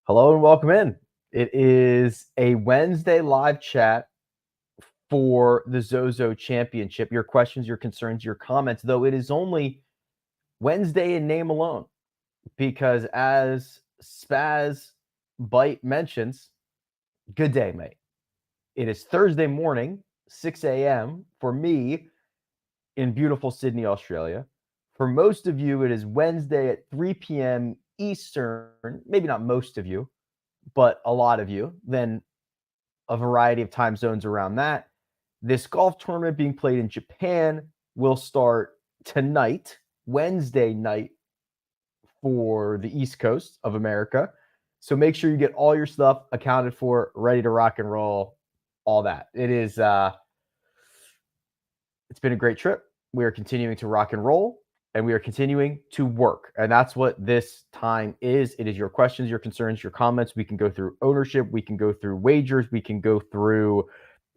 Hello and welcome in. It is a Wednesday live chat for the ZOZO Championship. Your questions, your concerns, your comments, though it is only Wednesday in name alone, because as Spaz Bite mentions, good day, mate. It is Thursday morning, 6 a.m. for me in beautiful Sydney, Australia. For most of you, it is Wednesday at 3 p.m. Eastern. Maybe not most of you, but a lot of you. Then a variety of time zones around that. This golf tournament being played in Japan will start tonight, Wednesday night, for the East Coast of America. So make sure you get all your stuff accounted for, ready to rock and roll, all that. It's been a great trip. We are continuing to rock and roll, and we are continuing to work. And that's what this time is. It is your questions, your concerns, your comments. We can go through ownership. We can go through wagers. We can go through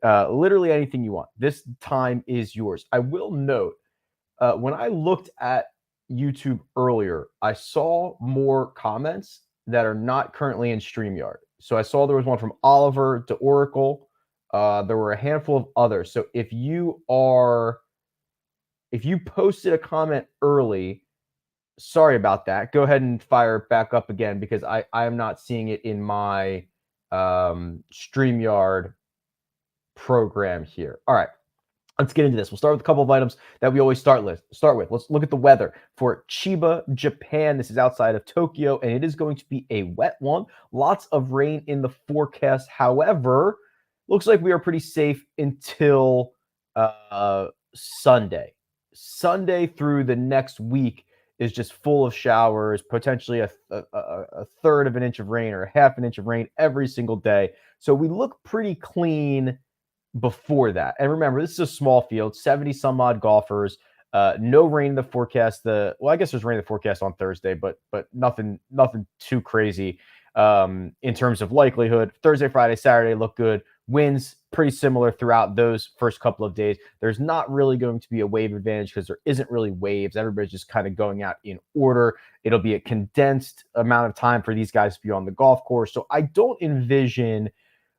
literally anything you want. This time is yours. I will note, when I looked at YouTube earlier, I saw more comments that are not currently in StreamYard. So I saw there was one from Oliver to Oracle. There were a handful of others. So if you posted a comment early, sorry about that. Go ahead and fire it back up again, because I am not seeing it in my StreamYard program here. All right, let's get into this. We'll start with a couple of items that we always start with. Let's look at the weather for Chiba, Japan. This is outside of Tokyo, and it is going to be a wet one. Lots of rain in the forecast. However, looks like we are pretty safe until Sunday. Sunday through the next week is just full of showers, potentially a third of an inch of rain or a half an inch of rain every single day. So we look pretty clean before that. And remember, this is a small field, 70 some odd golfers, no rain in the forecast. I guess there's rain in the forecast on Thursday, but nothing too crazy in terms of likelihood. Thursday, Friday, Saturday look good. Winds pretty similar throughout those first couple of days. There's not really going to be a wave advantage because there isn't really waves. Everybody's just kind of going out in order. It'll be a condensed amount of time for these guys to be on the golf course. So I don't envision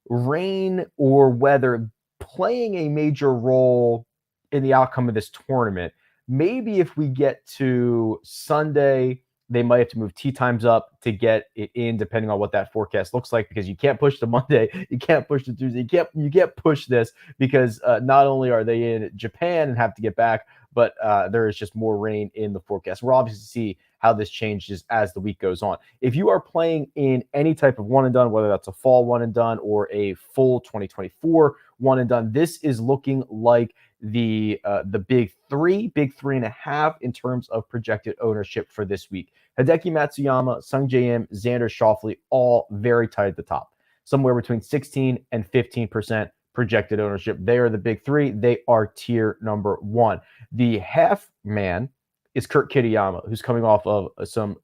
rain or weather playing a major role in the outcome of this tournament. Maybe if we get to Sunday, they might have to move tee times up to get it in, depending on what that forecast looks like, because you can't push the Monday, you can't push the Tuesday, you can't push this, because not only are they in Japan and have to get back, but there is just more rain in the forecast. We'll obviously see how this changes as the week goes on. If you are playing in any type of one and done, whether that's a fall one and done or a full 2024 one and done, this is looking like the big three and a half in terms of projected ownership for this week. Hideki Matsuyama, Sung J.M., Xander Schauffele, all very tight at the top, somewhere between 16 and 15% projected ownership. They are the big three. They are tier number one. The half man is Kurt Kitayama, who's coming off of some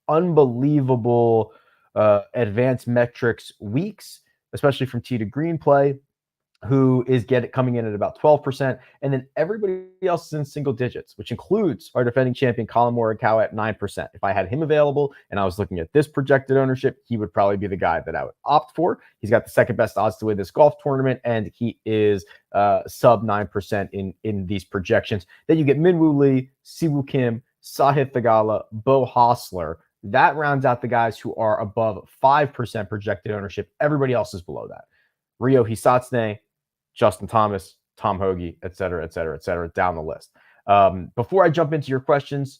unbelievable advanced metrics weeks, especially from tee to green play, who is coming in at about 12%. And then everybody else is in single digits, which includes our defending champion, Colin Morikawa, at 9%. If I had him available and I was looking at this projected ownership, he would probably be the guy that I would opt for. He's got the second best odds to win this golf tournament, and he is sub 9% in these projections. Then you get Minwoo Lee, Siwoo Kim, Sahith Theegala, Bo Hostler. That rounds out the guys who are above 5% projected ownership. Everybody else is below that. Ryo Hisatsune, Justin Thomas, Tom Hoagie, et cetera, down the list. Before I jump into your questions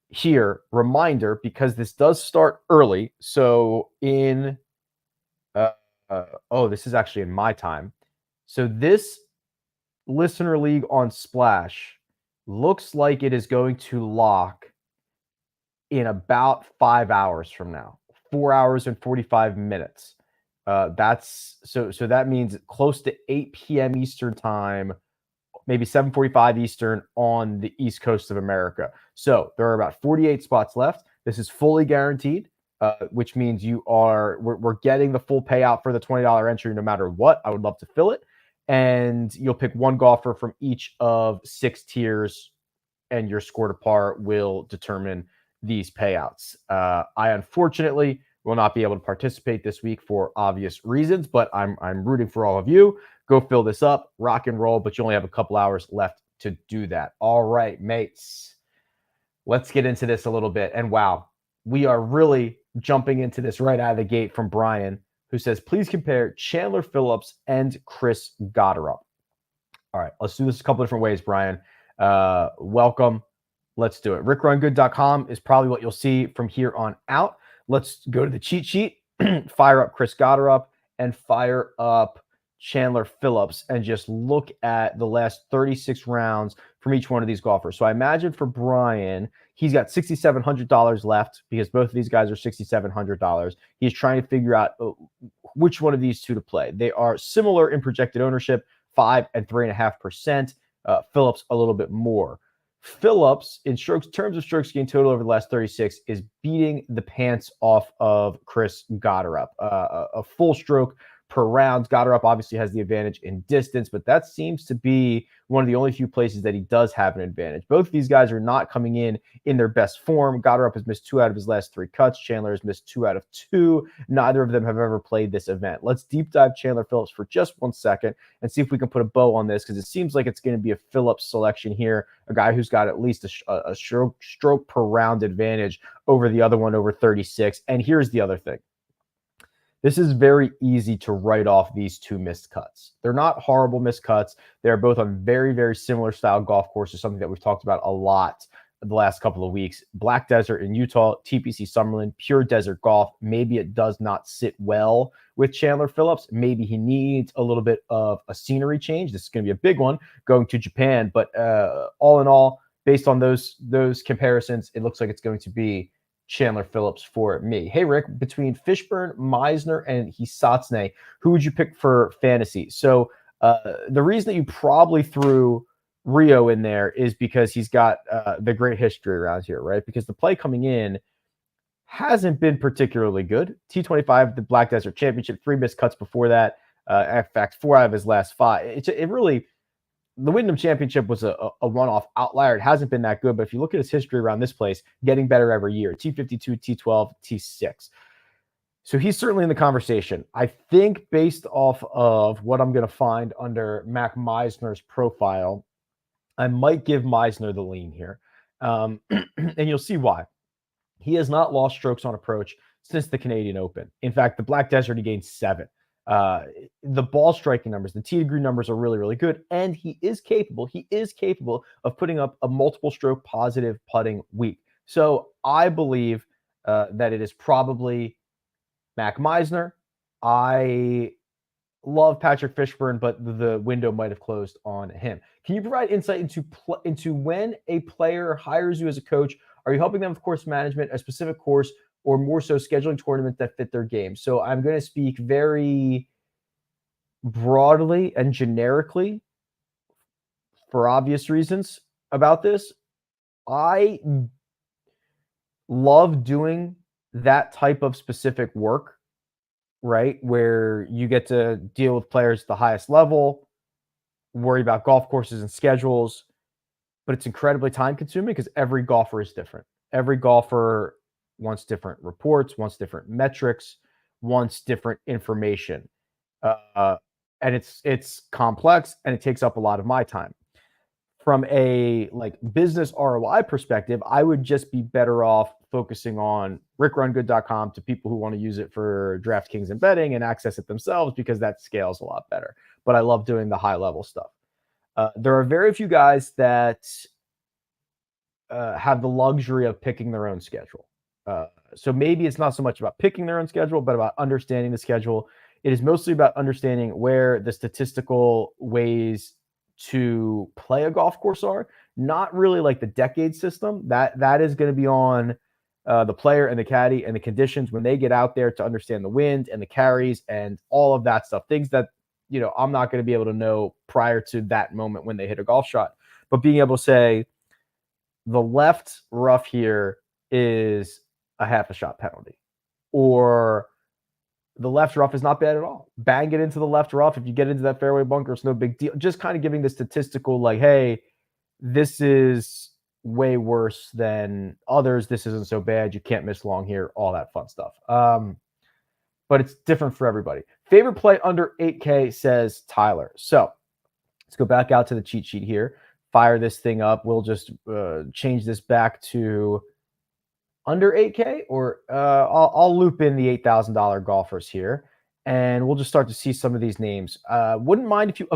here, reminder, because this does start early. So this is actually in my time. So this Listener League on Splash looks like it is going to lock in about 5 hours from now, 4 hours and 45 minutes. So that means close to 8 p.m. Eastern time, maybe 7:45 Eastern on the East Coast of America. So there are about 48 spots left. This is fully guaranteed, which means we're getting the full payout for the $20 entry no matter what. I would love to fill it. And you'll pick one golfer from each of 6 tiers, and your score to par will determine these payouts. I unfortunately will not be able to participate this week for obvious reasons, but I'm rooting for all of you. Go fill this up, rock and roll, but you only have a couple hours left to do that. All right, mates. Let's get into this a little bit. And wow, we are really jumping into this right out of the gate from Brian, who says, please compare Chandler Phillips and Chris Gotterup. All right, let's do this a couple different ways, Brian. Welcome. Let's do it. RickRunGood.com is probably what you'll see from here on out. Let's go to the cheat sheet, fire up Chris Gotterup, and fire up Chandler Phillips, and just look at the last 36 rounds from each one of these golfers. So I imagine for Brian, he's got $6,700 left because both of these guys are $6,700. He's trying to figure out which one of these two to play. They are similar in projected ownership, 5 and 3.5%. Phillips a little bit more. Phillips, in terms of strokes gained total over the last 36, is beating the pants off of Chris Gotterup. A full stroke per round. Gotterup obviously has the advantage in distance, but that seems to be one of the only few places that he does have an advantage. Both of these guys are not coming in their best form. Gotterup has missed 2 out of his last 3 cuts. Chandler has missed 2 out of 2. Neither of them have ever played this event. Let's deep dive Chandler Phillips for just 1 second and see if we can put a bow on this, because it seems like it's going to be a Phillips selection here, a guy who's got at least a stroke per round advantage over the other one over 36. And here's the other thing. This is very easy to write off these 2 missed cuts. They're not horrible missed cuts. They're both on very, very similar style golf courses, something that we've talked about a lot the last couple of weeks. Black Desert in Utah, TPC Summerlin, pure desert golf. Maybe it does not sit well with Chandler Phillips. Maybe he needs a little bit of a scenery change. This is going to be a big one going to Japan. But all in all, based on those comparisons, it looks like it's going to be Chandler Phillips for me. Hey, Rick, between Fishburne, Meisner, and Hisatsune, who would you pick for fantasy? So the reason that you probably threw Rio in there is because he's got the great history around here, right? Because the play coming in hasn't been particularly good. T25, the Black Desert Championship, 3 missed cuts before that. In fact, 4 out of his last 5. It really... The Wyndham Championship was a one-off outlier. It hasn't been that good, but if you look at his history around this place, getting better every year. T52, T12, T6. So he's certainly in the conversation. I think based off of what I'm going to find under Mac Meisner's profile, I might give Meisner the lean here. And you'll see why. He has not lost strokes on approach since the Canadian Open. In fact, the Black Desert, he gained 7. The ball striking numbers, the tee to green numbers are really, really good. And he is capable of putting up a multiple stroke positive putting week. So I believe that it is probably Mac Meisner. I love Patrick Fishburne, but the window might have closed on him. Can you provide insight into when a player hires you as a coach? Are you helping them with course management, a specific course, or more so scheduling tournaments that fit their game? So I'm going to speak very broadly and generically for obvious reasons about this. I love doing that type of specific work, right? Where you get to deal with players at the highest level, worry about golf courses and schedules, but it's incredibly time consuming because every golfer is different. Every golfer wants different reports, wants different metrics, wants different information. And it's complex and it takes up a lot of my time. From a business ROI perspective, I would just be better off focusing on rickrungood.com to people who want to use it for DraftKings and betting and access it themselves, because that scales a lot better. But I love doing the high level stuff. There are very few guys that have the luxury of picking their own schedule. So maybe it's not so much about picking their own schedule, but about understanding the schedule. It is mostly about understanding where the statistical ways to play a golf course are, not really like the decade system. That is going to be on the player and the caddy and the conditions when they get out there to understand the wind and the carries and all of that stuff. Things that, I'm not going to be able to know prior to that moment when they hit a golf shot. But being able to say the left rough here is a half a shot penalty, or the left rough is not bad at all. Bang it into the left rough. If you get into that fairway bunker, it's no big deal. Just kind of giving the statistical, hey, this is way worse than others. This isn't so bad. You can't miss long here, all that fun stuff. But it's different for everybody. Favorite play under 8K, says Tyler. So let's go back out to the cheat sheet here. Fire this thing up. We'll just change this back to under 8K, or I'll loop in the $8,000 golfers here, and we'll just start to see some of these names. Wouldn't mind if you,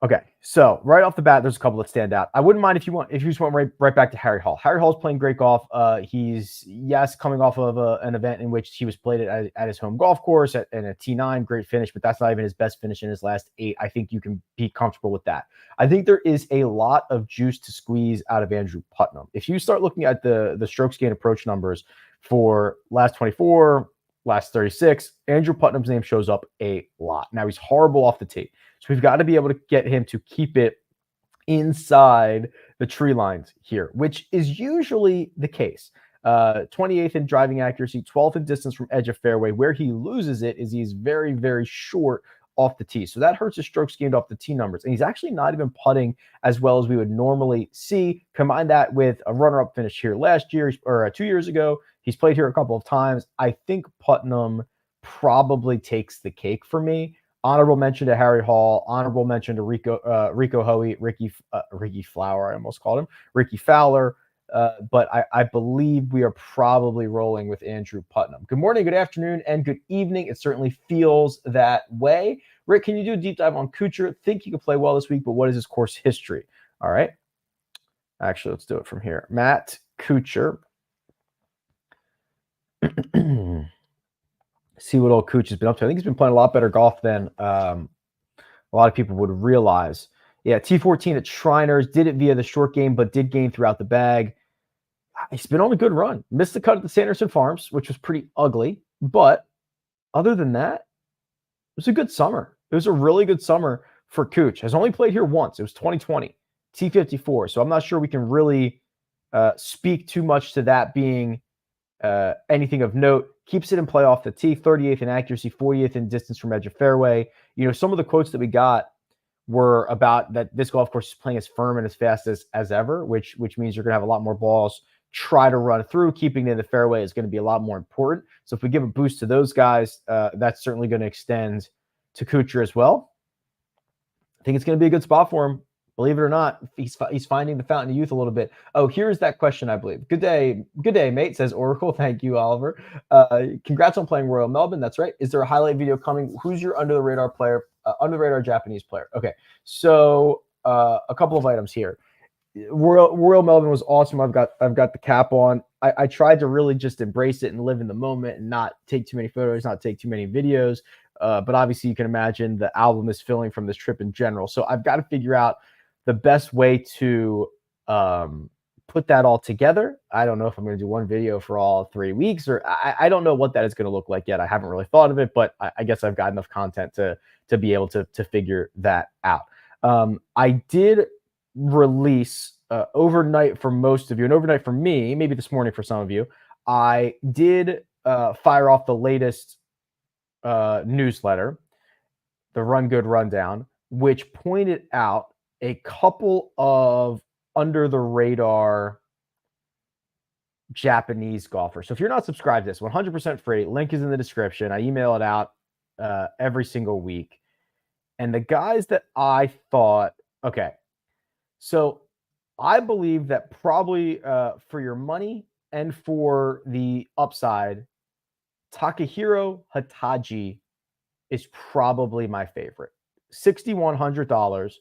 Okay, so right off the bat, there's a couple that stand out. I wouldn't mind if you just went right back to Harry Hall. Harry Hall's playing great golf. He's coming off of an event in which he was played at his home golf course in a T9, great finish, but that's not even his best finish in his last 8. I think you can be comfortable with that. I think there is a lot of juice to squeeze out of Andrew Putnam. If you start looking at the strokes gained approach numbers for last 24, last 36, Andrew Putnam's name shows up a lot. Now, he's horrible off the tee. So we've got to be able to get him to keep it inside the tree lines here, which is usually the case. 28th in driving accuracy, 12th in distance from edge of fairway. Where he loses it is he's very, very short off the tee. So that hurts his strokes gained off the tee numbers. And he's actually not even putting as well as we would normally see. Combine that with a runner-up finish here last year or 2 years ago. He's played here a couple of times. I think Putnam probably takes the cake for me. Honorable mention to Harry Hall. Honorable mention to Rico Hoey, Ricky Flower. I almost called him Ricky Fowler. But I believe we are probably rolling with Andrew Putnam. Good morning, good afternoon, and good evening. It certainly feels that way. Rick, can you do a deep dive on Kuchar? Think he could play well this week, but what is his course history? All right. Actually, let's do it from here. Matt Kuchar. See what old Cooch has been up to. I think he's been playing a lot better golf than a lot of people would realize. Yeah, T14 at Shriners, did it via the short game, but did gain throughout the bag. He's been on a good run. Missed the cut at the Sanderson Farms, which was pretty ugly. But other than that, it was a good summer. It was a really good summer for Cooch. Has only played here once. It was 2020, T54. So I'm not sure we can really speak too much to that being anything of note. Keeps it in play off the tee, 38th in accuracy, 40th in distance from edge of fairway. You know, some of the quotes that we got were about that this golf course is playing as firm and as fast as ever, which means you're going to have a lot more balls try to run through. Keeping it in the fairway is going to be a lot more important. So if we give a boost to those guys, that's certainly going to extend to Kuchar as well. I think it's going to be a good spot for him. Believe it or not, he's finding the fountain of youth a little bit. Oh, here's that question, I believe. Good day, mate, says Oracle. Thank you, Oliver. Congrats on playing Royal Melbourne. That's right. Is there a highlight video coming? Who's your under the radar player? Under the radar Japanese player. Okay, so a couple of items here. Royal Melbourne was awesome. I've got the cap on. I tried to really just embrace it and live in the moment and not take too many photos, not take too many videos. But obviously, you can imagine the album is filling from this trip in general. So I've got to figure out the best way to put that all together. I don't know if I'm going to do one video for all 3 weeks, or I don't know what that is going to look like yet. I haven't really thought of it, but I guess I've got enough content to be able to figure that out. I did release overnight for most of you, and overnight for me, maybe this morning for some of you, I did fire off the latest newsletter, the Run Good Rundown, which pointed out a couple of under the radar Japanese golfers. So if you're not subscribed to this, 100% free, link is in the description. I email it out every single week. And the guys that I thought, okay, so I believe that probably for your money and for the upside, Takahiro Hataji is probably my favorite. $6,100.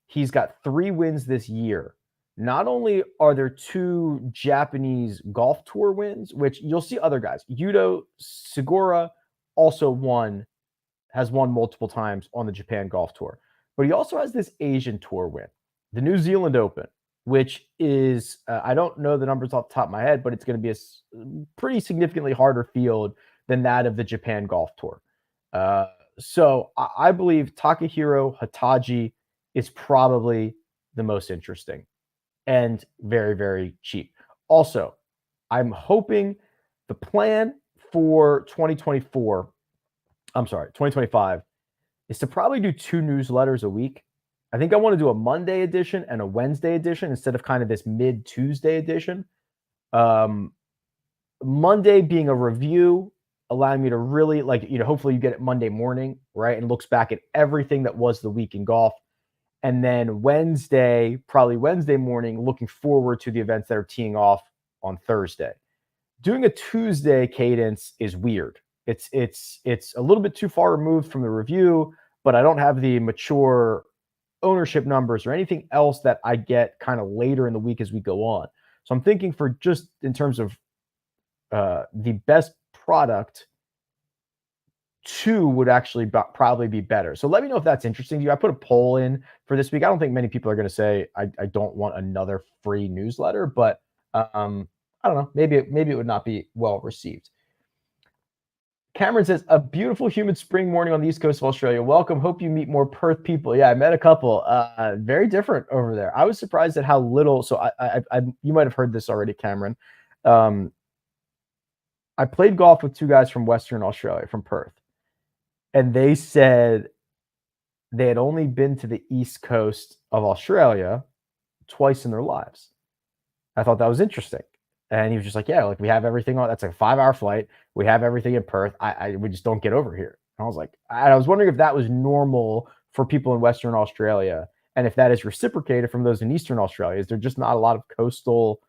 He's got 3 wins this year. Not only are there 2 Japanese golf tour wins, which you'll see other guys. Yuto Segura also has won multiple times on the Japan Golf Tour. But he also has this Asian tour win, the New Zealand Open, which is, I don't know the numbers off the top of my head, but it's going to be a pretty significantly harder field than that of the Japan Golf Tour. So I believe Takahiro Hataji is probably the most interesting and very, very cheap. Also, I'm hoping the plan for 2025 is to probably do 2 newsletters a week I think I want to do a Monday edition and a Wednesday edition instead of kind of this mid-Tuesday edition. Monday being a review, allowing me to really, like, hopefully you get it Monday morning, right? And looks back at everything that was the week in golf. And then Wednesday, probably Wednesday morning, looking forward to the events that are teeing off on Thursday. Doing a Tuesday cadence is weird. It's a little bit too far removed from the review, but I don't have the mature ownership numbers or anything else that I get kind of later in the week as we go on. So I'm thinking for just in terms of the best product, 2 would actually probably be better. So let me know if that's interesting to you. I put a poll in for this week. I don't think many people are going to say I don't want another free newsletter, but I don't know. Maybe it would not be well received. Cameron says, a beautiful humid spring morning on the east coast of Australia. Welcome. Hope you meet more Perth people. Yeah, I met a couple. Very different over there. I was surprised at how little. So you might have heard this already, Cameron. I played golf with 2 guys from Western Australia, from Perth. And they said they had only been to the east coast of Australia twice in their lives. I thought that was interesting. And he was just like, yeah, like we have everything on. That's a 5-hour flight. We have everything in Perth. We just don't get over here. And I was like, I was wondering if that was normal for people in Western Australia. And if that is reciprocated from those in Eastern Australia. Is there just not a lot of coastal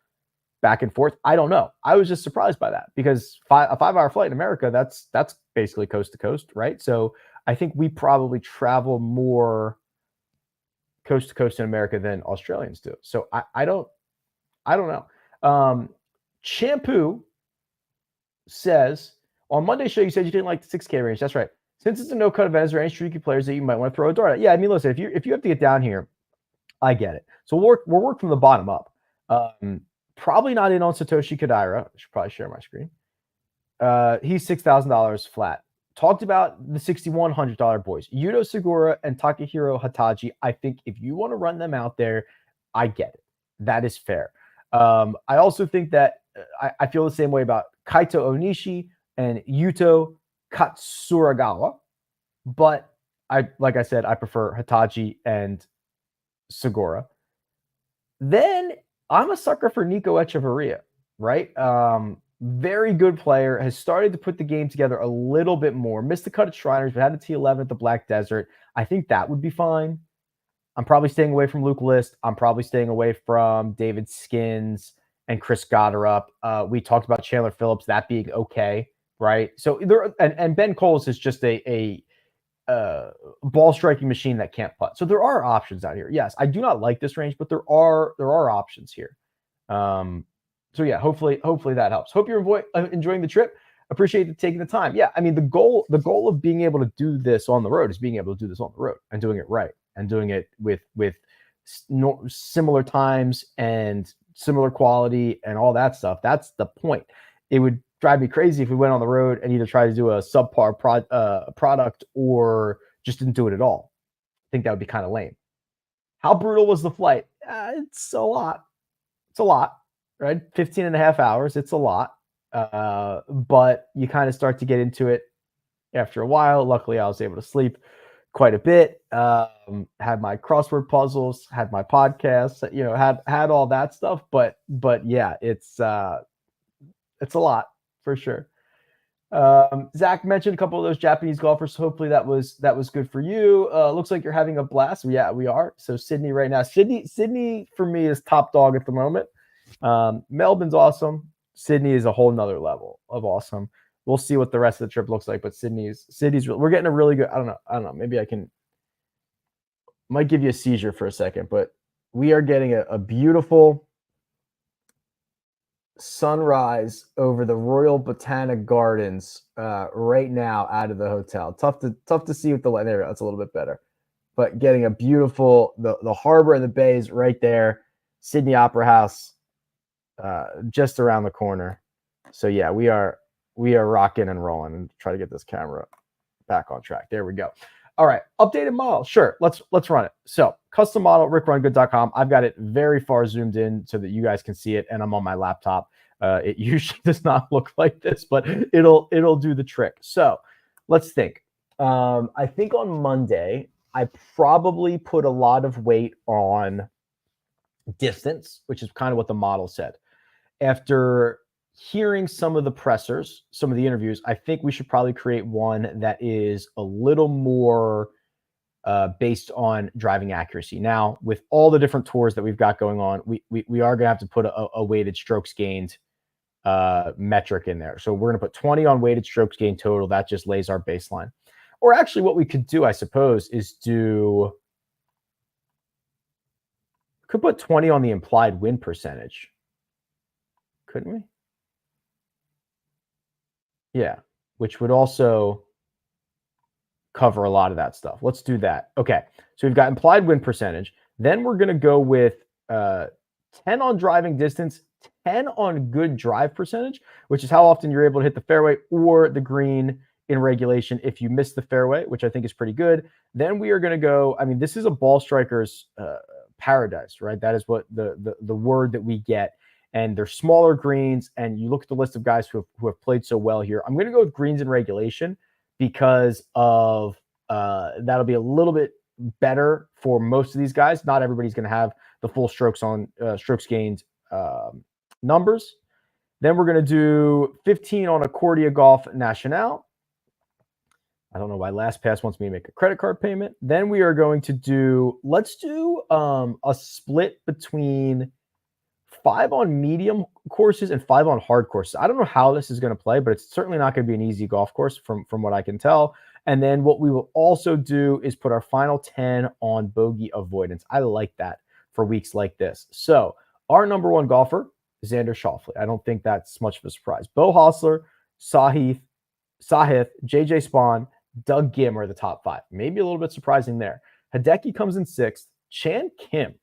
back and forth? I don't know. I was just surprised by that because a 5-hour flight in America, that's basically coast to coast, right? So I think we probably travel more coast to coast in America than Australians do. So I don't know. Shampoo says, on Monday's show, you said you didn't like the 6K range. That's right. Since it's a no-cut event, is there any streaky players that you might want to throw a dart at? Yeah, I mean, listen, if you have to get down here, I get it. So we'll work from the bottom up. Probably not in on Satoshi Kodaira. I should probably share my screen. He's $6,000 flat. Talked about the $6,100 boys, Yuto Segura and Takahiro Hatachi. I think if you want to run them out there, I get it. That is fair. I also think that I feel the same way about Kaito Onishi and Yuto Katsuragawa. But like I said, I prefer Hitachi and Segura. Then I'm a sucker for Nico Echeverria, right? Very good player, has started to put the game together a little bit more. Missed the cut at Shriners, but had the T11 at the Black Desert. I think that would be fine. I'm probably staying away from Luke List. I'm probably staying away from David Skins and Chris Gotterup. We talked about Chandler Phillips, that being okay, right? So there, and Ben Coles is just a ball striking machine that can't putt. So there are options out here. Yes, I do not like this range, but there are options here. So yeah, hopefully that helps. Hope you're enjoying the trip. Appreciate you taking the time. Yeah, I mean the goal of being able to do this on the road is being able to do this on the road and doing it right and doing it with similar times and similar quality and all that stuff. That's the point. It would drive me crazy if we went on the road and either tried to do a subpar product or just didn't do it at all. I think that would be kind of lame. How brutal was the flight? It's a lot. It's a lot, right? 15 and a half hours. It's a lot. But you kind of start to get into it after a while. Luckily, I was able to sleep quite a bit. Had my crossword puzzles, had my podcasts, had all that stuff. But yeah, it's a lot for sure. Zach mentioned a couple of those Japanese golfers. So hopefully that was good for you. Looks like you're having a blast. Yeah, we are. So Sydney right now. Sydney for me is top dog at the moment. Melbourne's awesome. Sydney is a whole nother level of awesome. We'll see what the rest of the trip looks like, but Sydney's we're getting a really good, I don't know. Maybe might give you a seizure for a second, but we are getting a beautiful sunrise over the Royal Botanic Gardens right now out of the hotel. Tough to see with the light. There, that's a little bit better. But getting a beautiful, the harbor and the bay is right there. Sydney Opera House just around the corner. So yeah, we are rocking and rolling, and try to get this camera back on track. There we go. All right, updated model. Sure, let's run it. So custom model, rickrungood.com. I've got it very far zoomed in so that you guys can see it, and I'm on my laptop. It usually does not look like this, but it'll do the trick. So let's think. I think on Monday I probably put a lot of weight on distance, which is kind of what the model said. After hearing some of the pressers, some of the interviews, I think we should probably create one that is a little more based on driving accuracy. Now, with all the different tours that we've got going on, we are going to have to put a weighted strokes gained metric in there. So we're going to put 20 on weighted strokes gained total. That just lays our baseline. Or actually, what we could do, I suppose, is could put 20 on the implied win percentage. Couldn't we? Yeah, which would also cover a lot of that stuff. Let's do that. Okay, so we've got implied win percentage. Then we're going to go with 10 on driving distance, 10 on good drive percentage, which is how often you're able to hit the fairway or the green in regulation if you miss the fairway, which I think is pretty good. Then we are going to go, I mean, this is a ball striker's paradise, right? That is what the word that we get. And they're smaller greens, and you look at the list of guys who have played so well here. I'm going to go with greens in regulation because of that'll be a little bit better for most of these guys. Not everybody's going to have the full strokes on strokes gained numbers. Then we're going to do 15 on Accordia Golf Nacional. I don't know why LastPass wants me to make a credit card payment. Then we are going to do, let's do a split between 5 on medium courses and 5 on hard courses. I don't know how this is going to play, but it's certainly not going to be an easy golf course from what I can tell. And then what we will also do is put our final 10 on bogey avoidance. I like that for weeks like this. So our number one golfer, Xander Schauffele. I don't think that's much of a surprise. Beau Hossler, Sahith, JJ Spawn, Doug Gim are the top 5. Maybe a little bit surprising there. Hideki comes in 6th. Chan Kim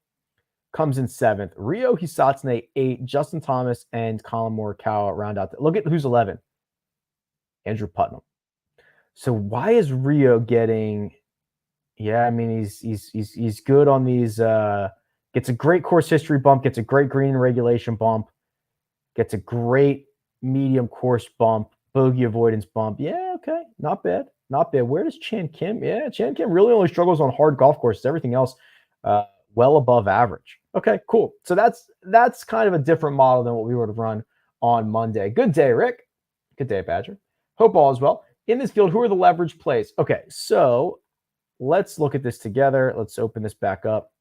comes in 7th. Ryo Hisatsune 8th. Justin Thomas and Colin Morikawa round out. Look at who's 11. Andrew Putnam. So why is Ryo getting? Yeah, I mean he's good on these. Gets a great course history bump. Gets a great green regulation bump. Gets a great medium course bump. Bogey avoidance bump. Yeah, okay, not bad. Not bad. Where does Chan Kim? Yeah, Chan Kim really only struggles on hard golf courses. Everything else, well above average. Okay, cool. So that's kind of a different model than what we would have run on Monday. Good day, Rick. Good day, Badger. Hope all is well. In this field, who are the leverage plays? Okay, so let's look at this together. Let's open this back up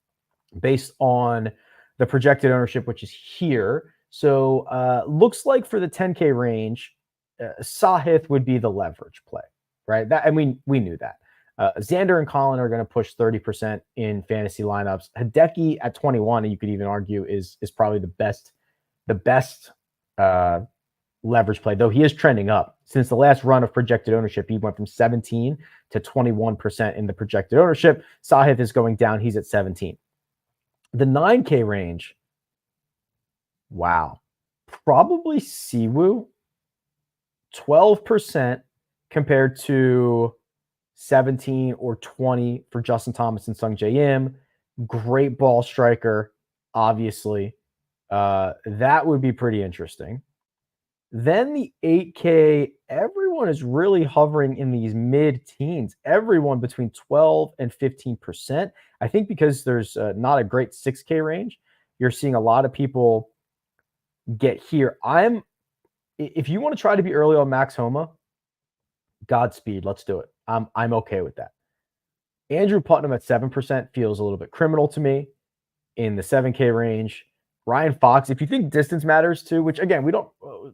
based on the projected ownership, which is here. So looks like for the 10K range, Sahith would be the leverage play, right? That, and we knew that. Xander and Colin are going to push 30% in fantasy lineups. Hideki at 21, and you could even argue is probably the best leverage play, though he is trending up. Since the last run of projected ownership, he went from 17 to 21% in the projected ownership. Sahith is going down. He's at 17. The 9K range, wow. Probably Siwoo, 12% compared to 17 or 20 for Justin Thomas and Sung Jae Im. Great ball striker, obviously. That would be pretty interesting. Then the 8K, everyone is really hovering in these mid-teens. Everyone between 12 and 15%. I think because there's not a great 6K range, you're seeing a lot of people get here. If you want to try to be early on Max Homa, Godspeed. Let's do it. I'm okay with that. Andrew Putnam at 7% feels a little bit criminal to me in the 7K range. Ryan Fox, if you think distance matters too, which again, we don't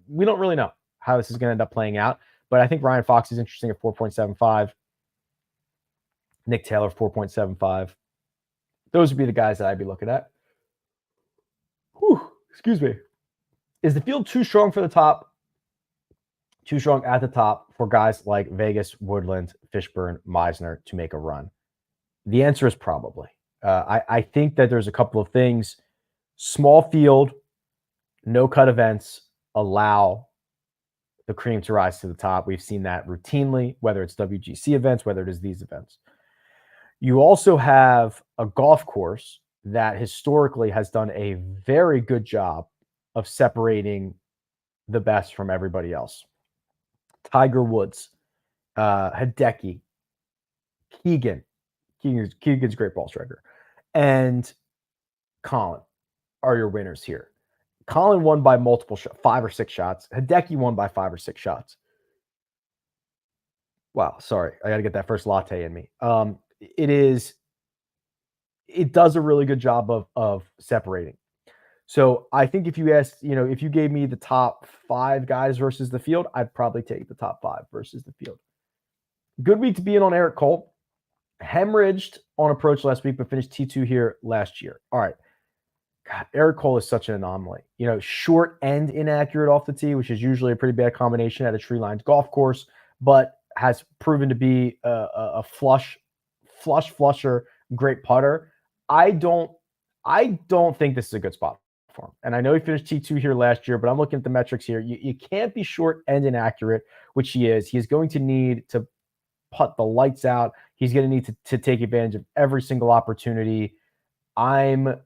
really know how this is going to end up playing out, but I think Ryan Fox is interesting at 4.75. Nick Taylor, 4.75. Those would be the guys that I'd be looking at. Whew, excuse me. Is the field too strong for the top? Too strong at the top for guys like Vegas, Woodland, Fishburne, Meisner to make a run? The answer is probably. I think that there's a couple of things. Small field, no cut events allow the cream to rise to the top. We've seen that routinely, whether it's WGC events, whether it is these events. You also have a golf course that historically has done a very good job of separating the best from everybody else. Tiger Woods, Hideki, Keegan, Keegan's a great ball striker. And Colin are your winners here. Colin won by multiple 5 or 6 shots. Hideki won by 5 or 6 shots. Wow, sorry. I got to get that first latte in me. It does a really good job of separating. So I think if you asked, if you gave me the top 5 guys versus the field, I'd probably take the top 5 versus the field. Good week to be in on Eric Cole. Hemorrhaged on approach last week, but finished T2 here last year. All right. God, Eric Cole is such an anomaly. Short and inaccurate off the tee, which is usually a pretty bad combination at a tree-lined golf course, but has proven to be a flusher, great putter. I don't think this is a good spot for him. And I know he finished T2 here last year, but I'm looking at the metrics here. You can't be short and inaccurate, which he is. He is going to need to putt the lights out. He's going to need to take advantage of every single opportunity. I'm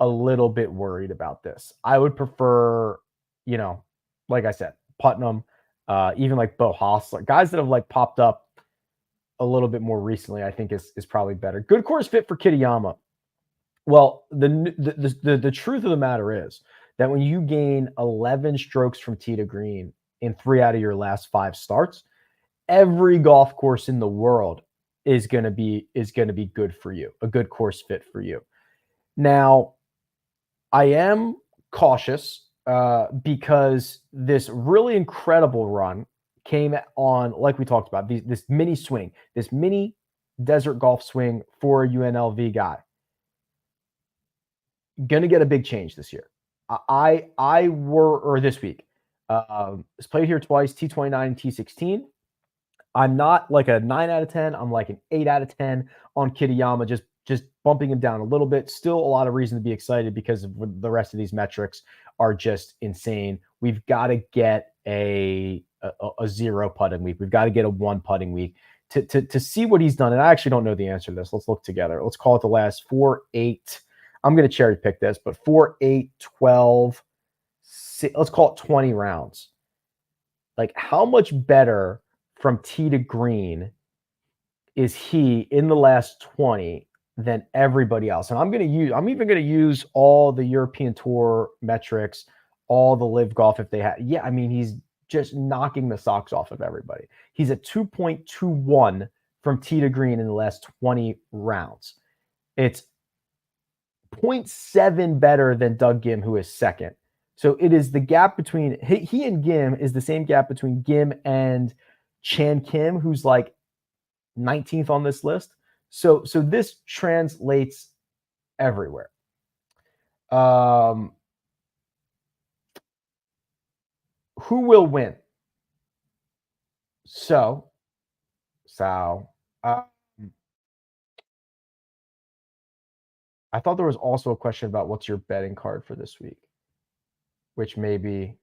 a little bit worried about this. I would prefer, like I said, Putnam, even like Bo Haas, like guys that have like popped up a little bit more recently, I think is probably better. Good course fit for Kitayama. Well, the truth of the matter is that when you gain 11 strokes from tee to green in 3 out of your last 5 starts, every golf course in the world is going to be good for you, a good course fit for you. Now, I am cautious because this really incredible run came on, like we talked about, this mini swing, this mini desert golf swing for a UNLV guy. Going to get a big change this year. Or this week. It's played here twice, T29 and T16. I'm not like a 9 out of 10. I'm like an 8 out of 10 on Kitayama, just bumping him down a little bit. Still a lot of reason to be excited because the rest of these metrics are just insane. We've got to get a 0 putting week. We've got to get a 1 putting week to see what he's done. And I actually don't know the answer to this. Let's look together. Let's call it the last 4, 8. I'm going to cherry pick this, but 4, 8, 12, 6, let's call it 20 rounds. Like how much better from tee to green is he in the last 20 than everybody else? And I'm even going to use all the European Tour metrics, all the live golf if they have. Yeah, I mean, he's just knocking the socks off of everybody. He's at 2.21 from tee to green in the last 20 rounds. It's 0.7 better than Doug Gim, who is second. So it is the gap between he and Gim is the same gap between Gim and Chan Kim, who's like 19th on this list. So this translates everywhere. Who will win? I thought there was also a question about what's your betting card for this week, which maybe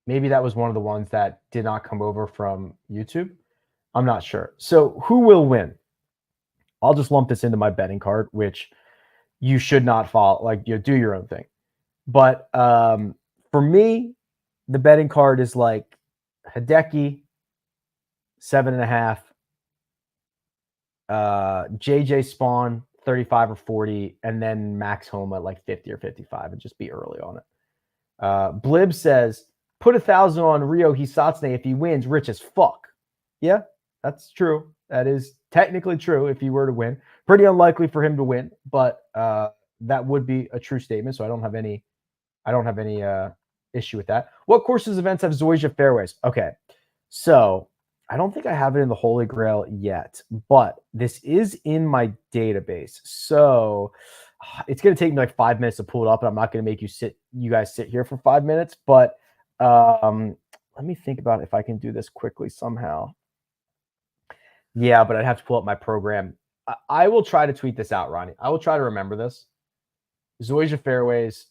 that was one of the ones that did not come over from YouTube. I'm not sure. So who will win? I'll just lump this into my betting card, which you should not follow. Like, do your own thing. But for me, the betting card is like Hideki, 7.5. JJ Spawn, 35 or 40, and then Max Homa at like 50 or 55, and just be early on it. Blib says, put 1,000 on Ryo Hisatsune if he wins, rich as fuck. Yeah, that's true. That is technically true if he were to win. Pretty unlikely for him to win, but that would be a true statement. So I don't have any issue with that. What courses events have ZOZO fairways? Okay, so I don't think I have it in the Holy Grail yet, but this is in my database. So it's going to take me like 5 minutes to pull it up, and I'm not going to make you guys sit here for 5 minutes, but let me think about if I can do this quickly somehow. Yeah, but I'd have to pull up my program. I will try to tweet this out, Ronnie. I will try to remember this. ZOZO fairways.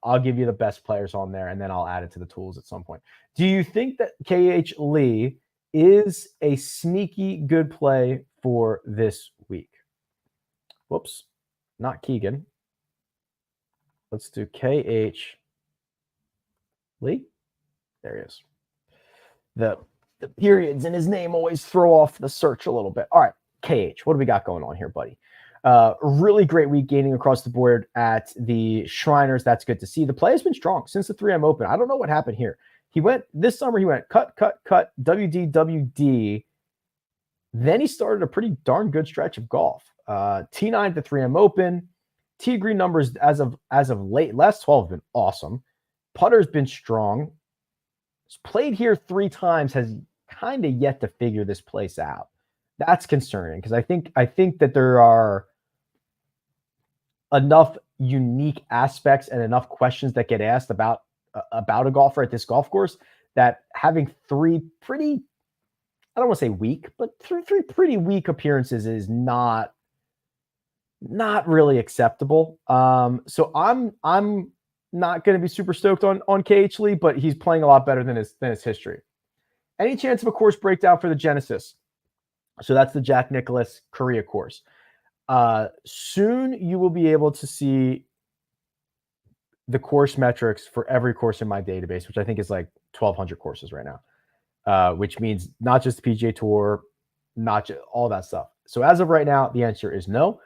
I'll give you the best players on there, and then I'll add it to the tools at some point. Do you think that KH Lee is a sneaky good play for this week? Whoops, not Keegan. Let's do KH Lee. There he is. The periods in his name always throw off the search a little bit. All right, KH, what do we got going on here, buddy? Really great week gaining across the board at the Shriners. That's good to see. The play has been strong since the 3M Open. I don't know what happened here. This summer, he went cut, WD, WD. Then he started a pretty darn good stretch of golf. T9 at the 3M Open. Tee green numbers as of late, last 12 have been awesome. Putter's been strong. He's played here 3 times, has kind of yet to figure this place out. That's concerning because I think that there are enough unique aspects and enough questions that get asked about a golfer at this golf course that having 3 pretty, I don't want to say weak, but three pretty weak appearances is not really acceptable. So I'm not going to be super stoked on KH Lee, but he's playing a lot better than his history. Any chance of a course breakdown for the Genesis? So that's the Jack Nicklaus Korea course. Soon you will be able to see the course metrics for every course in my database, which I think is like 1,200 courses right now, which means not just the PGA Tour, not just all that stuff. So as of right now, the answer is no.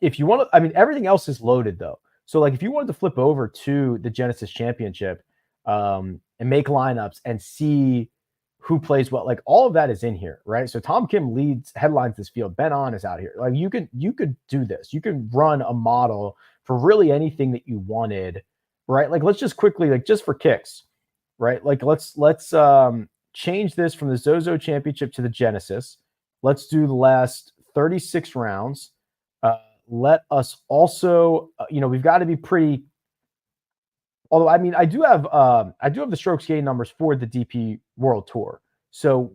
If you want to, I mean, everything else is loaded though. So like if you wanted to flip over to the Genesis Championship and make lineups and see who plays what, like all of that is in here, right? So Tom Kim headlines this field. Ben On is out here. Like you could do this. You can run a model for really anything that you wanted, right? Like let's just quickly, like just for kicks, right? Like let's change this from the ZOZO Championship to the Genesis. Let's do the last 36 rounds. Let us also, we've got to be pretty. Although I mean, I do have the strokes gain numbers for the DP World Tour. So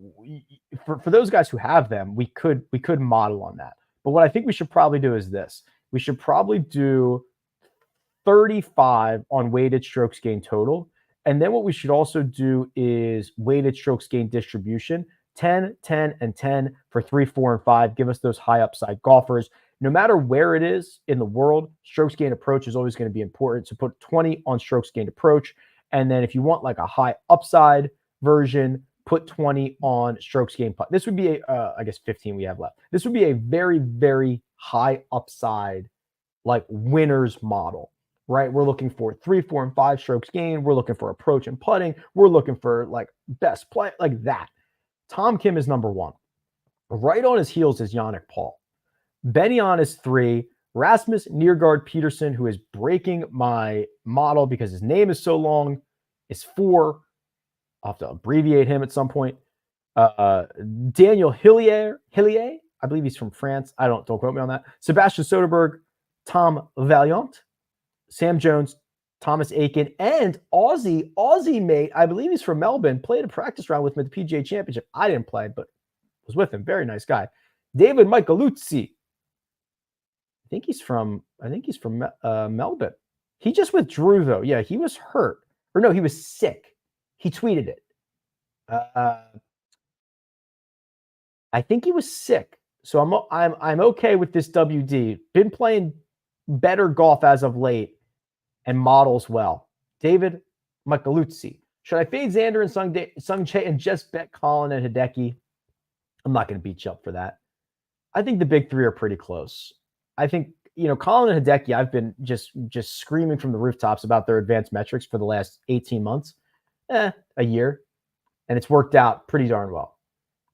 for those guys who have them, we could model on that. But what I think we should probably do is this: we should probably do 35 on weighted strokes gain total, and then what we should also do is weighted strokes gain distribution: 10, 10, and 10 for 3, 4, and 5. Give us those high upside golfers. No matter where it is in the world, strokes gained approach is always going to be important. So put 20 on strokes gained approach. And then if you want like a high upside version, put 20 on strokes gained putt. This would be I guess 15 we have left. This would be a very, very high upside, like winners model, right? We're looking for 3, 4, and 5 strokes gained. We're looking for approach and putting. We're looking for like best play, like that. Tom Kim is number 1. Right on his heels is Yannick Paul. Benyon is 3. Rasmus Niergaard Peterson, who is breaking my model because his name is so long, is 4. I'll have to abbreviate him at some point. Daniel Hillier, I believe he's from France. Don't quote me on that. Sebastian Soderberg, Tom Valiant, Sam Jones, Thomas Aiken, and Aussie mate, I believe he's from Melbourne, played a practice round with him at the PGA Championship. I didn't play, but was with him. Very nice guy. David Micheluzzi. I think he's from Melbourne. He just withdrew though. Yeah, he was hurt. Or no, he was sick. He tweeted it. I think he was sick. So I'm okay with this WD. Been playing better golf as of late and models well. David Micheluzzi. Should I fade Xander and Sung Jae and just bet Colin and Hideki? I'm not going to beat you up for that. I think the big 3 are pretty close. I think, Colin and Hideki, I've been just screaming from the rooftops about their advanced metrics for the last 18 months, a year, and it's worked out pretty darn well.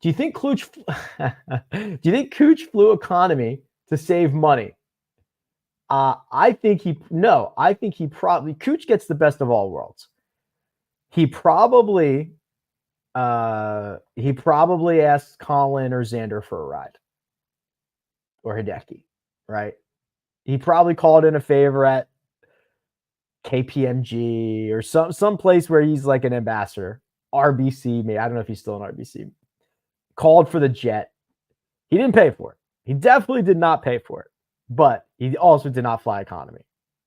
Do you think Cooch flew economy to save money? I think he probably, Cooch gets the best of all worlds. He probably asked Colin or Xander for a ride, or Hideki, right? He probably called in a favor at KPMG or some place where he's like an ambassador. RBC, maybe. I don't know if he's still an RBC. Called for the jet. He didn't pay for it. He definitely did not pay for it. But he also did not fly economy.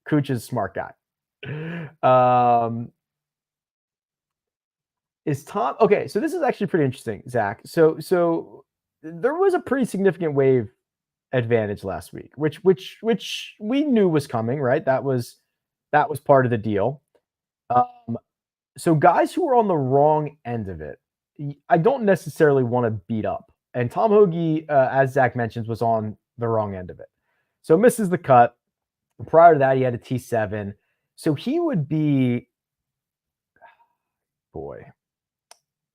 Cooch is a smart guy. Is Tom okay? So this is actually pretty interesting, Zach. So there was a pretty significant wave advantage last week, which we knew was coming, right? That was part of the deal. So guys who were on the wrong end of it I don't necessarily want to beat up. And Tom Hoagie, as Zach mentions, was on the wrong end of it. So misses the cut. Prior to that, he had a T7. So he would be, boy,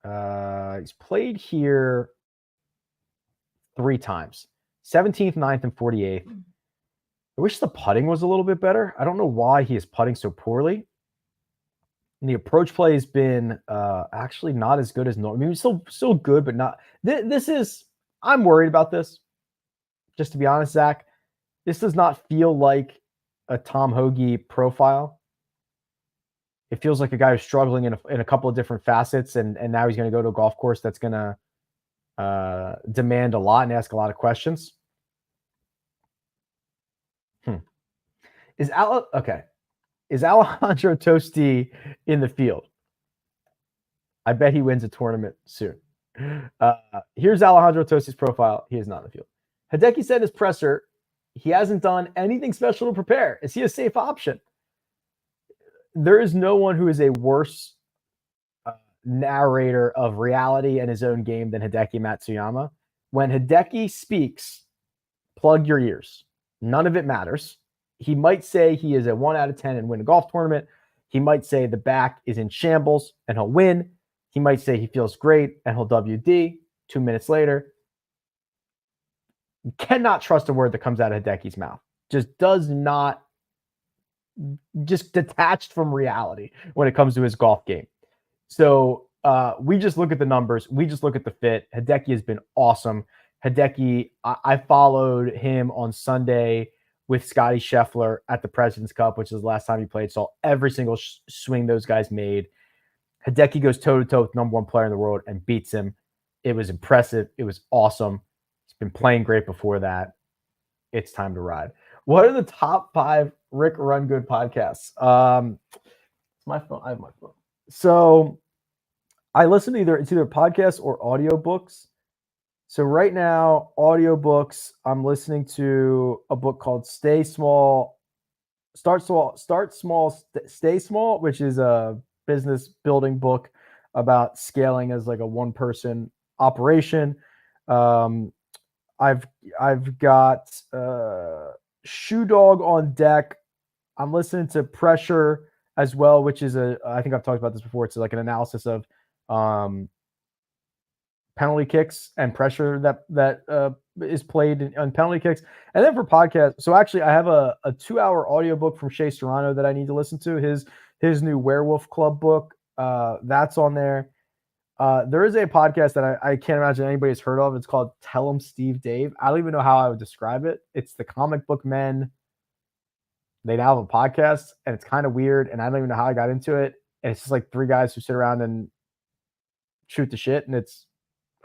he's played here 3 times, 17th, 9th, and 48th. I wish the putting was a little bit better. I don't know why he is putting so poorly. And the approach play has been actually not as good as normal. I mean, still good, but not. This is. I'm worried about this. Just to be honest, Zach, this does not feel like a Tom Hoagie profile. It feels like a guy who's struggling in a couple of different facets, and now he's going to go to a golf course that's going to demand a lot and ask a lot of questions. Is Alejandro Tosti in the field? I bet he wins a tournament soon. Here's Alejandro Tosti's profile. He is not in the field. Hideki said in his presser, he hasn't done anything special to prepare. Is he a safe option? There is no one who is a worse narrator of reality and his own game than Hideki Matsuyama. When Hideki speaks, plug your ears. None of it matters. He might say he is a 1 out of 10 and win a golf tournament. He might say the back is in shambles and he'll win. He might say he feels great and he'll WD 2 minutes later. You cannot trust a word that comes out of Hideki's mouth. Just does not, just detached from reality when it comes to his golf game. So we just look at the numbers. We just look at the fit. Hideki has been awesome. Hideki, I followed him on Sunday with Scotty Scheffler at the President's Cup, which is the last time he played. Saw every single swing those guys made. Hideki goes toe-to-toe with number 1 player in the world and beats him. It was impressive. It was awesome. He's been playing great before that. It's time to ride. What are the top 5 Rick Run Good podcasts? It's my phone. I have my phone. So I listen to it's either podcasts or audiobooks. So right now, audiobooks, I'm listening to a book called Stay Small, Start Small, Stay Small, which is a business building book about scaling as like a 1-person operation. I've got Shoe Dog on deck. I'm listening to Pressure as well, which is I think I've talked about this before. It's like an analysis of penalty kicks and pressure that is played on penalty kicks. And then for podcasts, so actually I have a 2-hour audiobook from Shea Serrano that I need to listen to. His new Werewolf Club book, that's on there. There is a podcast that I can't imagine anybody's heard of. It's called Tell 'em Steve Dave. I don't even know how I would describe it. It's the comic book men. They now have a podcast, and it's kind of weird, and I don't even know how I got into it. And it's just like 3 guys who sit around and shoot the shit, and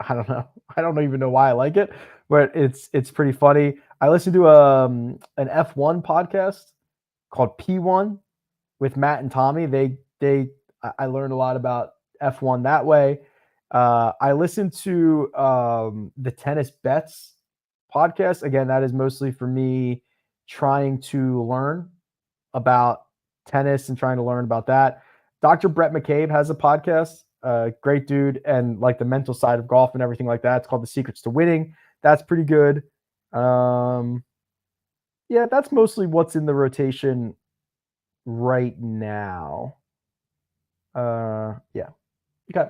I don't know. I don't even know why I like it, but it's pretty funny. I listened to an F1 podcast called P1 with Matt and Tommy. I learned a lot about F1 that way. I listened to the Tennis Bets podcast. Again, that is mostly for me trying to learn about tennis and trying to learn about that. Dr. Brett McCabe has a podcast. Great dude, and like the mental side of golf and everything like that. It's called The Secrets to Winning. That's pretty good. Yeah, that's mostly what's in the rotation right now. Yeah. Okay.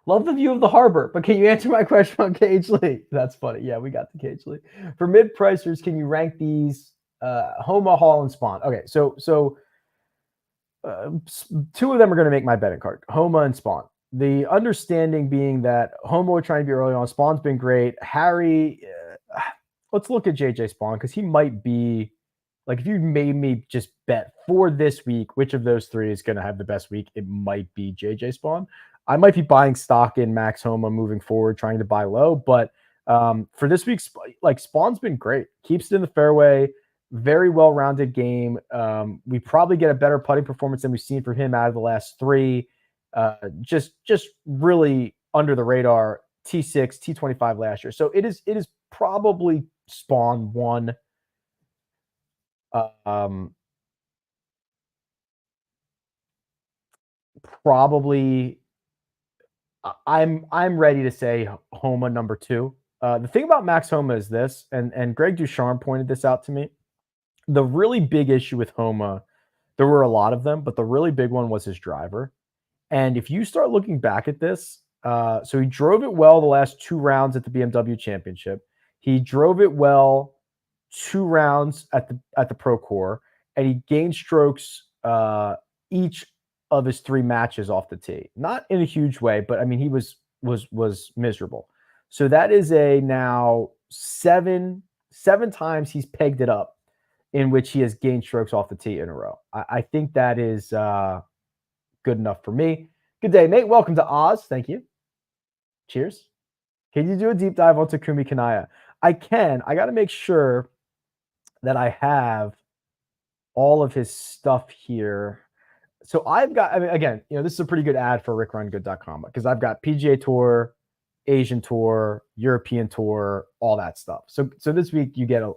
Love the view of the harbor, but can you answer my question on Cage Lee? That's funny. Yeah, we got the Cage Lee. For mid-pricers, can you rank these Homa, Hall, and Spawn? Okay, so 2 of them are going to make my betting card, Homa and Spawn. The understanding being that Homa was trying to be early on. Spawn's been great. Harry, let's look at JJ Spawn because he might be, like, if you made me just bet for this week, which of those 3 is going to have the best week, it might be JJ Spawn. I might be buying stock in Max Homa moving forward, trying to buy low. But for this week, like, Spawn's been great. Keeps it in the fairway. Very well-rounded game. We probably get a better putting performance than we've seen from him out of the last 3. Just really under the radar. T6, T25 last year. So it is probably Spawn 1. Probably I'm ready to say Homa number 2. The thing about Max Homa is this, and Greg Ducharme pointed this out to me. The really big issue with Homa, there were a lot of them, but the really big one was his driver. And if you start looking back at this, so he drove it well the last 2 rounds at the BMW Championship. He drove it well 2 rounds at the Pro Core, and he gained strokes each of his 3 matches off the tee. Not in a huge way, but I mean he was miserable. So that is a now 7 times he's pegged it up in which he has gained strokes off the tee in a row. I think that is good enough for me. Good day, mate. Welcome to Oz. Thank you. Cheers. Can you do a deep dive on Takumi Kanaya? I can. I got to make sure that I have all of his stuff here. So I've got, I mean, again, this is a pretty good ad for rickrungood.com because I've got PGA Tour, Asian Tour, European Tour, all that stuff. So this week you get a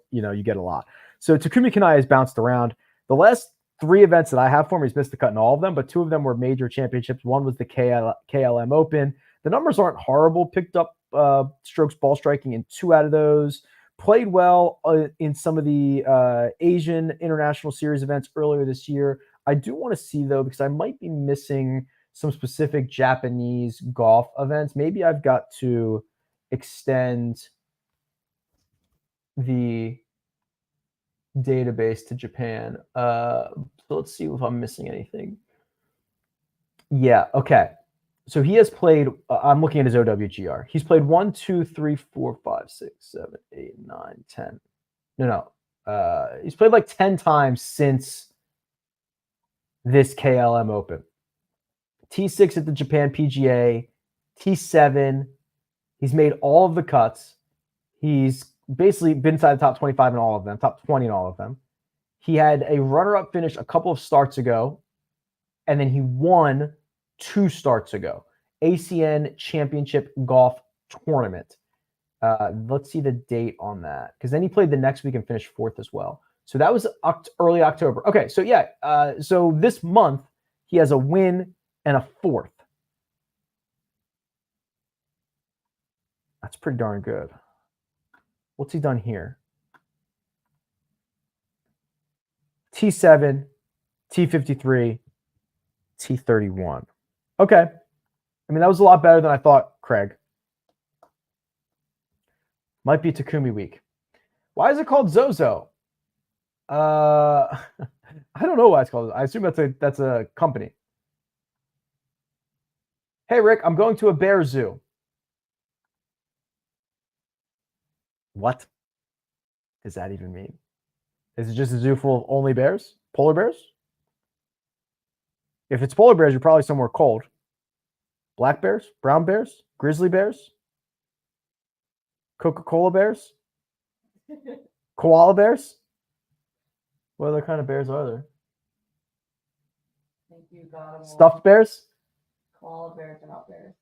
lot. So Takumi Kanaya has bounced around. The last 3 events that I have for him, he's missed the cut in all of them, but 2 of them were major championships. One was the KLM Open. The numbers aren't horrible. Picked up strokes ball striking in 2 out of those. Played well in some of the Asian International Series events earlier this year. I do want to see, though, because I might be missing some specific Japanese golf events. Maybe I've got to extend the database to Japan. So let's see if I'm missing anything. Yeah, okay. So he has played, I'm looking at his OWGR. He's played 1, 2, 3, 4, 5, 6, 7, 8, 9, 10. No. He's played like 10 times since this KLM Open. T6 at the Japan PGA, T7. He's made all of the cuts. He's basically been inside the top 25 in all of them, top 20 in all of them. He had a runner-up finish a couple of starts ago, and then he won 2 starts ago. ACN Championship Golf Tournament. Let's see the date on that, because then he played the next week and finished 4th as well. So that was early October. Okay, so yeah, so this month he has a win and a 4th. That's pretty darn good. What's he done here? T7, T53, T31. Okay. I mean, that was a lot better than I thought, Craig. Might be Takumi week. Why is it called ZOZO? I don't know why it's called. I assume that's a company. Hey, Rick, I'm going to a bear zoo. What does that even mean? Is it just a zoo full of only bears? Polar bears? If it's polar bears, you're probably somewhere cold. Black bears? Brown bears? Grizzly bears? Coca-Cola bears? Koala bears? What other kind of bears are there? I think you got them. Stuffed bears? Koala bears are not bears.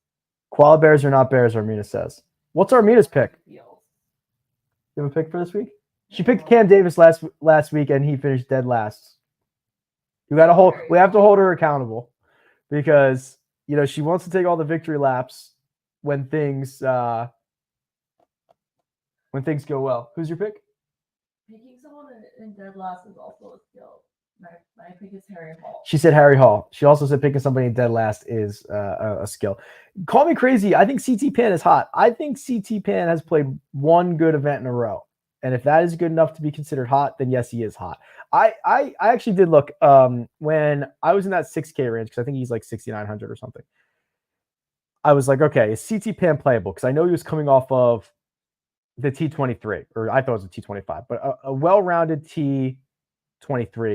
Koala bears are not bears, Armina says. What's Armina's pick? You have a pick for this week? She picked Cam Davis last week, and he finished dead last. We have to hold her accountable because she wants to take all the victory laps when things go well. Who's your pick? Picking someone in dead last is also a skill. My pick is Harry Hall. She said Harry Hall. She also said picking somebody in dead last is a skill. Call me crazy. I think CT Pan is hot. I think CT Pan has played one good event in a row. And if that is good enough to be considered hot, then yes, he is hot. I actually did look when I was in that 6K range, because I think he's like 6,900 or something. I was like, okay, is CT Pan playable? Because I know he was coming off of the T23, or I thought it was a T25, but a well-rounded T23.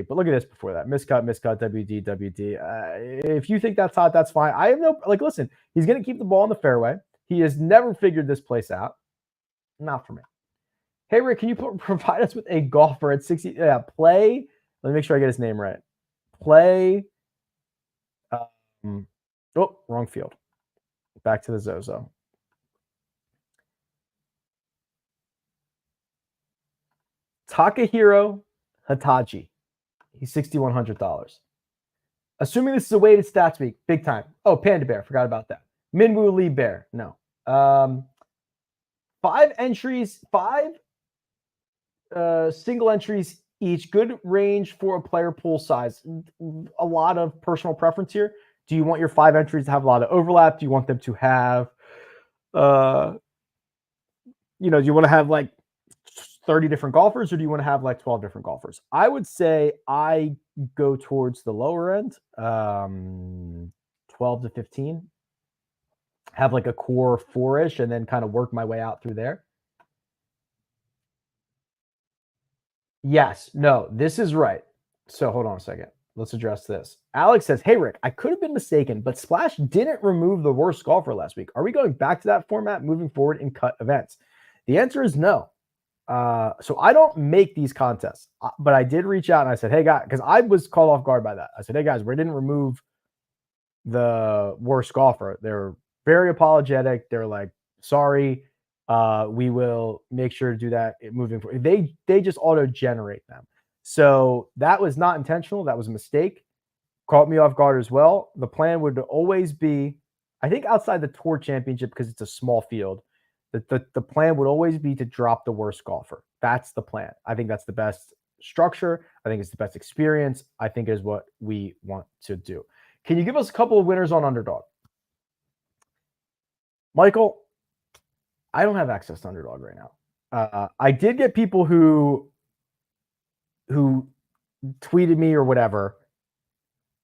But look at this before that. Miscut, WD, WD. If you think that's hot, that's fine. I have no, listen, he's going to keep the ball in the fairway. He has never figured this place out. Not for me. Hey, Rick, can you provide us with a golfer at 60? Yeah, play. Let me make sure I get his name right. Play. Wrong field. Back to the ZOZO. Takahiro Hitachi. He's $6,100. Assuming this is a weighted stats week, big time. Oh, Panda Bear. Forgot about that. Minwoo Lee Bear. No. 5 entries, 5 single entries each. Good range for a player pool size. A lot of personal preference here. Do you want your 5 entries to have a lot of overlap? Do you want them to have, do you want to have like 30 different golfers, or do you want to have like 12 different golfers? I would say I go towards the lower end, 12 to 15. Have like a core 4-ish and then kind of work my way out through there. Yes, no, this is right. So hold on a second. Let's address this. Alex says, hey, Rick, I could have been mistaken, but Splash didn't remove the worst golfer last week. Are we going back to that format moving forward in cut events? The answer is no. So I don't make these contests, but I did reach out and I said, hey, guys, because I was caught off guard by that. I said, hey, guys, we didn't remove the worst golfer. They're very apologetic. They're like, sorry, we will make sure to do that moving forward. They just auto-generate them. So that was not intentional. That was a mistake. Caught me off guard as well. The plan would always be, I think outside the Tour Championship, because it's a small field, the plan would always be to drop the worst golfer. That's the plan. I think that's the best structure. I think it's the best experience. I think is what we want to do. Can you give us a couple of winners on Underdog? Michael, I don't have access to Underdog right now. I did get people who tweeted me or whatever.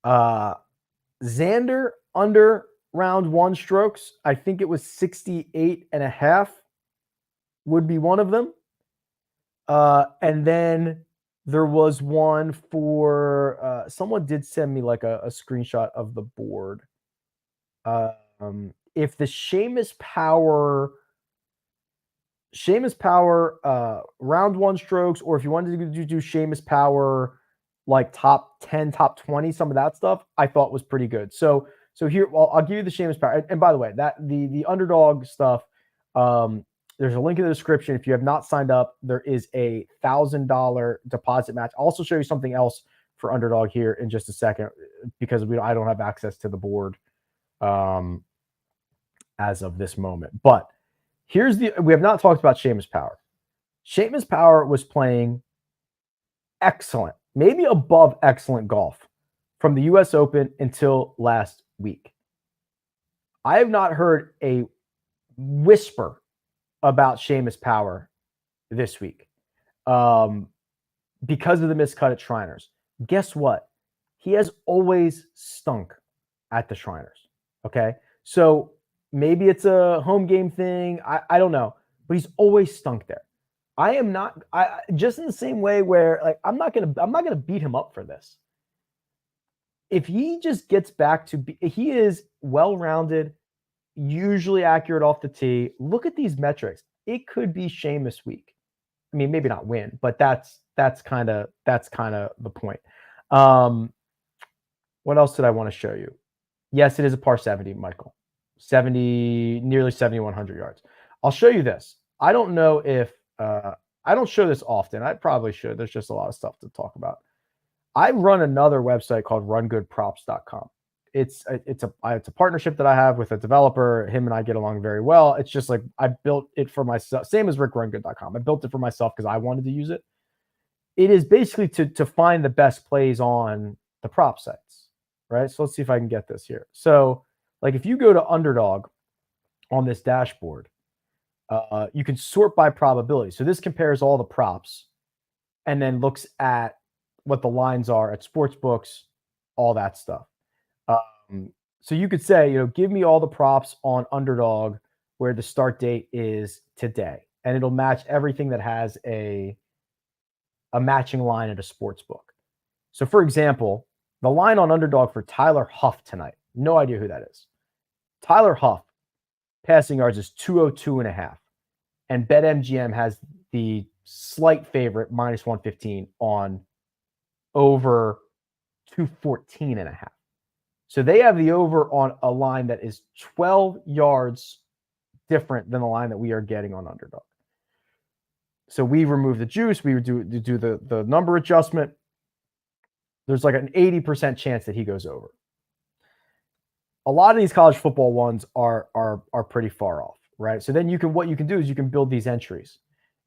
Xander under round 1 strokes. I think it was 68.5 would be one of them. And then there was one for someone did send me like a screenshot of the board. If the Seamus Power round 1 strokes, or if you wanted to do Seamus Power like top 10, top 20, some of that stuff I thought was pretty good. So here, well, I'll give you the Seamus Power. And by the way, that the Underdog stuff, there's a link in the description. If you have not signed up, there is a $1,000 deposit match. I'll also show you something else for Underdog here in just a second, because I don't have access to the board as of this moment. But we have not talked about Seamus Power. Seamus Power was playing excellent, maybe above excellent golf from the US Open until last week. I have not heard a whisper about Seamus Power this week because of the miscut at Shriners. Guess what? He has always stunk at the Shriners. Okay. So maybe it's a home game thing. I don't know, but he's always stunk there. I am not, just in the same way where like, I'm not going to beat him up for this. If he just gets back to, he is well-rounded, usually accurate off the tee. Look at these metrics. It could be Seamus week. I mean, maybe not win, but that's kind of the point. What else did I want to show you? Yes, it is a par 70, Michael. Nearly 7,100 yards. I'll show you this. I don't know if I don't show this often. I probably should. There's just a lot of stuff to talk about. I run another website called rungoodprops.com. It's a partnership that I have with a developer. Him and I get along very well. It's just like I built it for myself. Same as rickrungood.com. I built it for myself because I wanted to use it. It is basically to find the best plays on the prop sites, right? So let's see if I can get this here. So like if you go to Underdog on this dashboard, you can sort by probability. So this compares all the props and then looks at what the lines are at sports books, all that stuff. So you could say, give me all the props on Underdog where the start date is today, and it'll match everything that has a matching line at a sports book. So for example, the line on Underdog for Tyler Huff tonight, no idea who that is. Tyler Huff passing yards is 202.5, and BetMGM has the slight favorite minus 115 on over 214.5. So they have the over on a line that is 12 yards different than the line that we are getting on Underdog. So we remove the juice. We do the number adjustment. There's like an 80% chance that he goes over. a lot of these college football ones are pretty far off, right? So then what you can do is you can build these entries,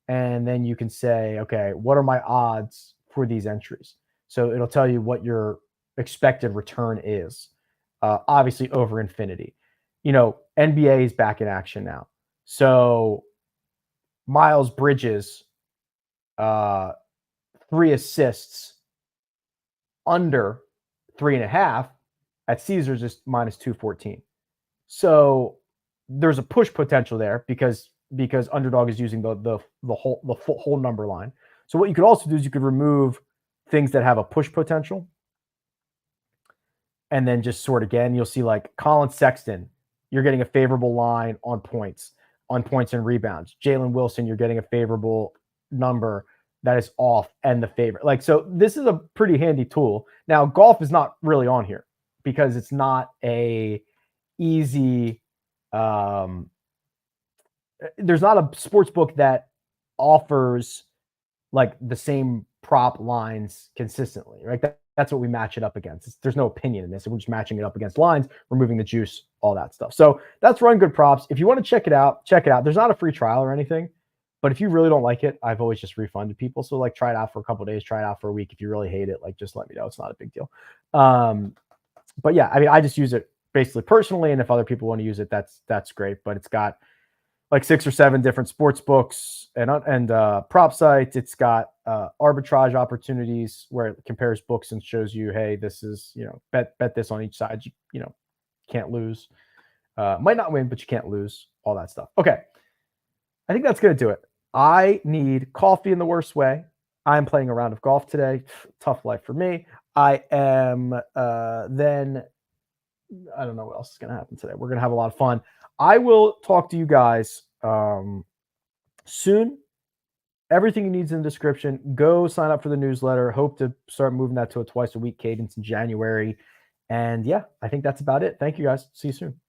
and then you can say, okay, what are my odds for these entries? So it'll tell you what your expected return is, obviously over infinity. NBA is back in action now. So Miles Bridges, 3 assists under 3.5 at Caesars is minus 214. So there's a push potential there because Underdog is using the whole number line. So what you could also do is you could remove things that have a push potential, and then just sort again. You'll see like Colin Sexton, you're getting a favorable line on points and rebounds. Jalen Wilson, you're getting a favorable number that is off and the favorite. Like, so this is a pretty handy tool. Now, golf is not really on here because it's not a easy, there's not a sports book that offers like the same prop lines consistently, right? That's what we match it up against. There's no opinion in this. We're just matching it up against lines, removing the juice, all that stuff. So that's Run Good Props. If you want to check it out, check it out. There's not a free trial or anything, but if you really don't like it, I've always just refunded people. So like try it out for a couple of days, try it out for a week. If you really hate it, like just let me know. It's not a big deal. But yeah, I mean, I just use it basically personally. And if other people want to use it, that's great. But it's got like 6 or 7 different sports books and prop sites. It's got arbitrage opportunities where it compares books and shows you, hey, this is, bet this on each side. You can't lose. Might not win, but you can't lose. All that stuff. Okay. I think that's going to do it. I need coffee in the worst way. I'm playing a round of golf today. Tough life for me. I am then I don't know what else is going to happen today. We're going to have a lot of fun. I will talk to you guys soon. Everything you need is in the description. Go sign up for the newsletter. Hope to start moving that to a twice a week cadence in January. And yeah, I think that's about it. Thank you guys. See you soon.